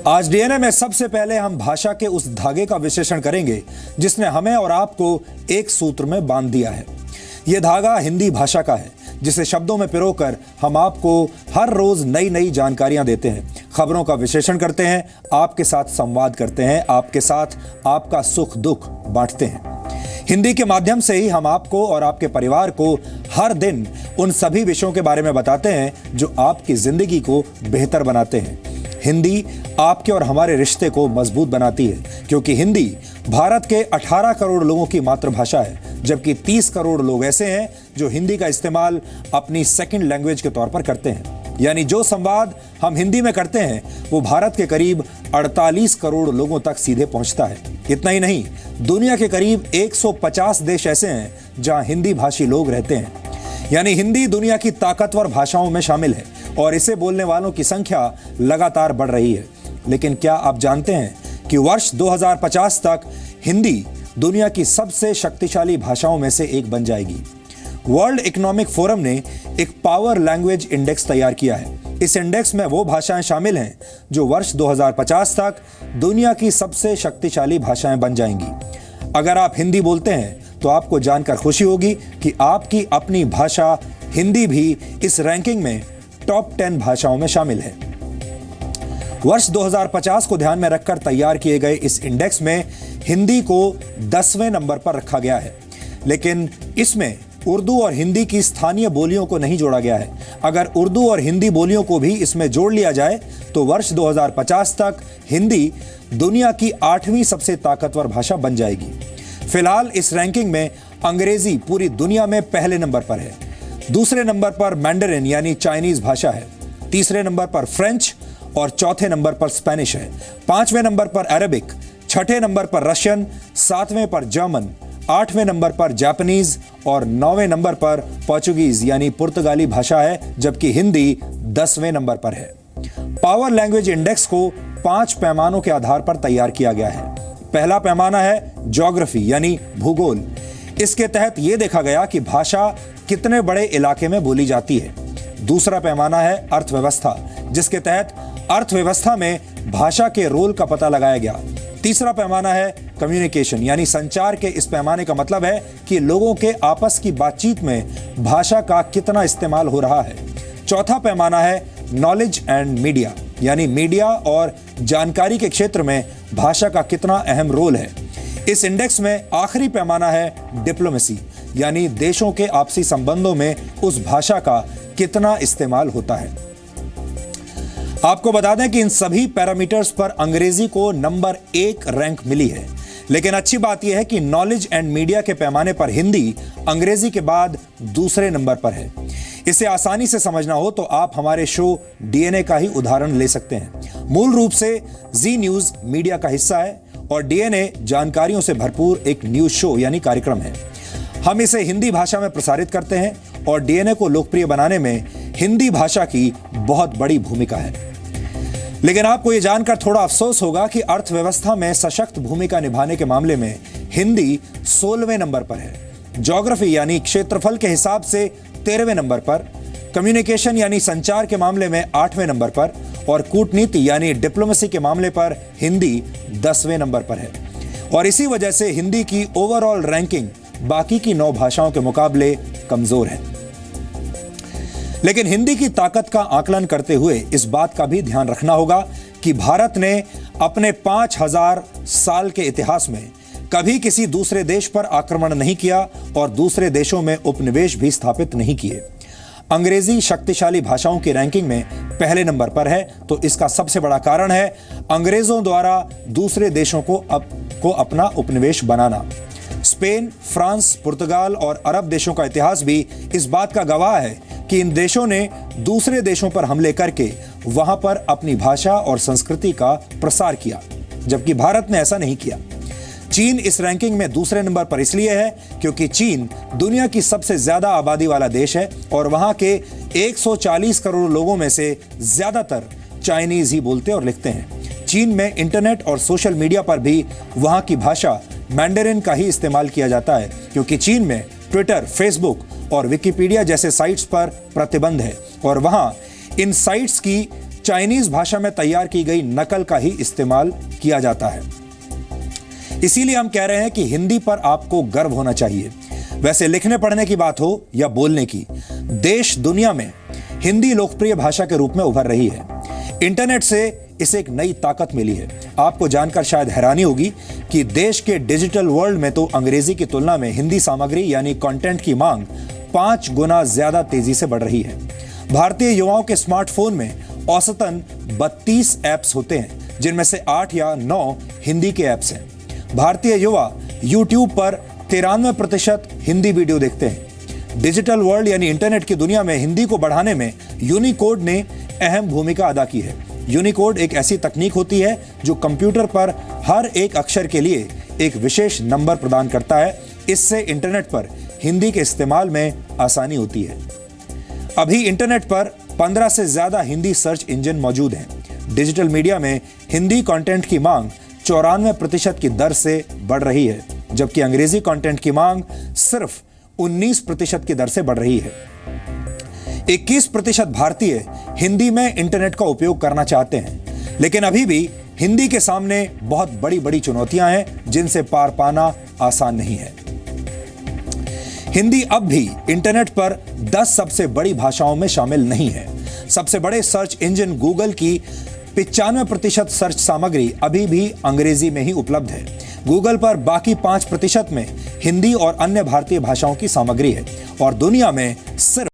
आज डीएनए में सबसे पहले हम भाषा के उस धागे का विश्लेषण करेंगे जिसने हमें और आपको एक सूत्र में बांध दिया है। यह धागा हिंदी भाषा का है, जिसे शब्दों में पिरोकर हम आपको हर रोज नई नई जानकारियां देते हैं, खबरों का विश्लेषण करते हैं, आपके साथ संवाद करते हैं, आपके साथ आपका सुख दुख बांटते हैं। हिंदी के माध्यम से ही हम आपको और आपके परिवार को हर दिन उन सभी विषयों के बारे में बताते हैं जो आपकी जिंदगी को बेहतर बनाते हैं। हिंदी आपके और हमारे रिश्ते को मजबूत बनाती है, क्योंकि हिंदी भारत के 18 करोड़ लोगों की मातृभाषा है, जबकि 30 करोड़ लोग ऐसे हैं जो हिंदी का इस्तेमाल अपनी सेकंड लैंग्वेज के तौर पर करते हैं। यानी जो संवाद हम हिंदी में करते हैं वो भारत के करीब 48 करोड़ लोगों तक सीधे पहुंचता है। इतना ही नहीं, दुनिया के करीब 150 देश ऐसे हैं जहां हिंदी भाषी लोग रहते हैं। यानी हिंदी दुनिया की ताकतवर भाषाओं में शामिल है और इसे बोलने वालों की संख्या लगातार बढ़ रही है। लेकिन क्या आप जानते हैं कि वर्ष 2050 तक हिंदी दुनिया की सबसे शक्तिशाली भाषाओं में से एक बन जाएगी। वर्ल्ड इकोनॉमिक फोरम ने एक पावर लैंग्वेज इंडेक्स तैयार किया है। इस इंडेक्स में वो भाषाएं शामिल हैं जो वर्ष 2050 तक दुनिया की सबसे शक्तिशाली भाषाएं बन जाएंगी। अगर आप हिंदी बोलते हैं तो आपको जानकर खुशी होगी कि आपकी अपनी भाषा हिंदी भी इस रैंकिंग में टॉप 10 भाषाओं में शामिल है। वर्ष 2050 को ध्यान में रखकर तैयार किए गए इस इंडेक्स में हिंदी को 10वें नंबर पर रखा गया है, लेकिन इसमें उर्दू और हिंदी की स्थानीय बोलियों को नहीं जोड़ा गया है। अगर उर्दू और हिंदी बोलियों को भी इसमें जोड़ लिया जाए तो वर्ष 2050 तक हिंदी दुनिया की 8वीं सबसे ताकतवर भाषा बन जाएगी। फिलहाल इस रैंकिंग में अंग्रेजी पूरी दुनिया में पहले नंबर पर है। दूसरे नंबर पर मैंडरिन यानी चाइनीज भाषा है। तीसरे नंबर पर फ्रेंच और चौथे नंबर पर स्पेनिश है। 5वें नंबर पर अरबिक, 6ठे नंबर पर रशियन, 7वें पर जर्मन, 8वें नंबर पर जापानीज और 9वें नंबर पर पोर्चुगीज यानी पुर्तगाली भाषा है, जबकि हिंदी 10वें नंबर पर है। पावर लैंग्वेज इंडेक्स को 5 पैमानों के आधार पर तैयार किया गया है। पहला पैमाना है ज्योग्राफी यानी भूगोल। इसके तहत यह देखा गया कि भाषा कितने बड़े इलाके में बोली जाती है। दूसरा पैमाना है अर्थव्यवस्था, जिसके तहत अर्थव्यवस्था में भाषा के रोल का पता लगाया गया। तीसरा पैमाना है कम्युनिकेशन यानी संचार के इस पैमाने का मतलब है कि लोगों के आपस की बातचीत में भाषा का कितना इस्तेमाल हो रहा है। चौथा पैमाना है नॉलेज एंड मीडिया यानी मीडिया और जानकारी के क्षेत्र में भाषा का कितना अहम रोल है। इस इंडेक्स में आखिरी पैमाना है डिप्लोमेसी यानी देशों के आपसी संबंधों में उस भाषा का कितना इस्तेमाल होता है। आपको बता दें कि इन सभी पैरामीटर्स पर अंग्रेजी को नंबर 1 रैंक मिली है, लेकिन अच्छी बात यह है कि नॉलेज एंड मीडिया के पैमाने पर हिंदी अंग्रेजी के बाद दूसरे नंबर पर है। इसे आसानी से समझना हो तो आप हमारे शो डीएनए का ही उदाहरण ले सकते हैं। मूल रूप से जी न्यूज मीडिया का हिस्सा है और डीएनए जानकारियों से भरपूर एक न्यूज शो यानी कार्यक्रम है। हम इसे हिंदी भाषा में प्रसारित करते हैं और डीएनए को लोकप्रिय बनाने में हिंदी भाषा की बहुत बड़ी भूमिका है। लेकिन आपको यह जानकर थोड़ा अफसोस होगा कि अर्थव्यवस्था में सशक्त भूमिका निभाने के मामले में हिंदी 16वें नंबर पर है। ज्योग्राफी यानी क्षेत्रफल के हिसाब से 13वें नंबर पर, कम्युनिकेशन यानी संचार के मामले में 8वें नंबर पर और कूटनीति यानी डिप्लोमेसी के मामले पर हिंदी 10वें नंबर पर है। और इसी वजह से हिंदी की ओवरऑल रैंकिंग बाकी की 9 भाषाओं के मुकाबले कमजोर है। लेकिन हिंदी की ताकत का आकलन करते हुए इस बात का भी ध्यान रखना होगा कि भारत ने अपने 5000 साल के इतिहास में कभी किसी दूसरे देश पर आक्रमण नहीं किया और दूसरे देशों में उपनिवेश भी स्थापित नहीं किए। अंग्रेजी शक्तिशाली भाषाओं की रैंकिंग में पहले नंबर पर है, तो इसका सबसे बड़ा कारण है अंग्रेजों द्वारा दूसरे देशों को अपना उपनिवेश बनाना। स्पेन, फ्रांस, पुर्तगाल और अरब देशों का इतिहास भी इस बात का गवाह है कि इन देशों ने दूसरे देशों पर हमले करके वहां पर अपनी भाषा और संस्कृति का प्रसार किया, जबकि भारत ने ऐसा नहीं किया। चीन इस रैंकिंग में दूसरे नंबर पर इसलिए है क्योंकि चीन दुनिया की सबसे ज्यादा आबादी वाला देश है और वहां के 140 करोड़ लोगों में से ज्यादातर चाइनीज ही बोलते और लिखते हैं। चीन में इंटरनेट और सोशल मीडिया पर भी वहां की भाषा मैंडरिन का ही इस्तेमाल किया जाता है, क्योंकि चीन में ट्विटर, फेसबुक और विकिपीडिया जैसे साइट्स पर प्रतिबंध है और वहां इन साइट्स की चाइनीज भाषा में तैयार की गई नकल का ही इस्तेमाल किया जाता है। इसीलिए हम कह रहे हैं कि हिंदी पर आपको गर्व होना चाहिए। वैसे लिखने पढ़ने की बात हो या बोलने की, देश दुनिया में हिंदी लोकप्रिय भाषा के रूप में उभर रही है। इंटरनेट से इसे एक नई ताकत मिली है। आपको जानकर शायद हैरानी होगी कि देश के डिजिटल वर्ल्ड में तो अंग्रेजी की तुलना में हिंदी सामग्री यानी कंटेंट की मांग 5 गुना ज्यादा तेजी से बढ़ रही है। भारतीय युवाओं के स्मार्टफोन में औसतन 32 ऐप्स होते हैं, जिनमें से 8 या 9 हिंदी के ऐप्स हैं। भारतीय युवा यूट्यूब पर 93% हिंदी वीडियो देखते हैं। डिजिटल वर्ल्ड यानी इंटरनेट की दुनिया में हिंदी को बढ़ाने में यूनिकोड ने अहम भूमिका अदा की है। यूनिकोड एक ऐसी तकनीक होती है जो कंप्यूटर पर हर एक अक्षर के लिए एक विशेष नंबर प्रदान करता है। इससे इंटरनेट पर हिंदी के इस्तेमाल में आसानी होती है। अभी इंटरनेट पर 15 से ज्यादा हिंदी सर्च इंजन मौजूद हैं। डिजिटल मीडिया में हिंदी कंटेंट की मांग 94% की दर से बढ़ रही है, जबकि अंग्रेजी कंटेंट की मांग सिर्फ 19% की दर से बढ़ रही है। 21% भारतीय हिंदी में इंटरनेट का उपयोग करना चाहते हैं, लेकिन अभी भी हिंदी के सामने बहुत बड़ी बड़ी चुनौतियां हैं, जिनसे पार पाना आसान नहीं है। हिंदी अब भी इंटरनेट पर 10 सबसे बड़ी भाषाओं में शामिल नहीं है। सबसे बड़े सर्च इंजन गूगल की 95% सर्च सामग्री अभी भी अंग्रेजी में ही उपलब्ध है। गूगल पर बाकी 5% में हिंदी और अन्य भारतीय भाषाओं की सामग्री है और दुनिया में सिर्फ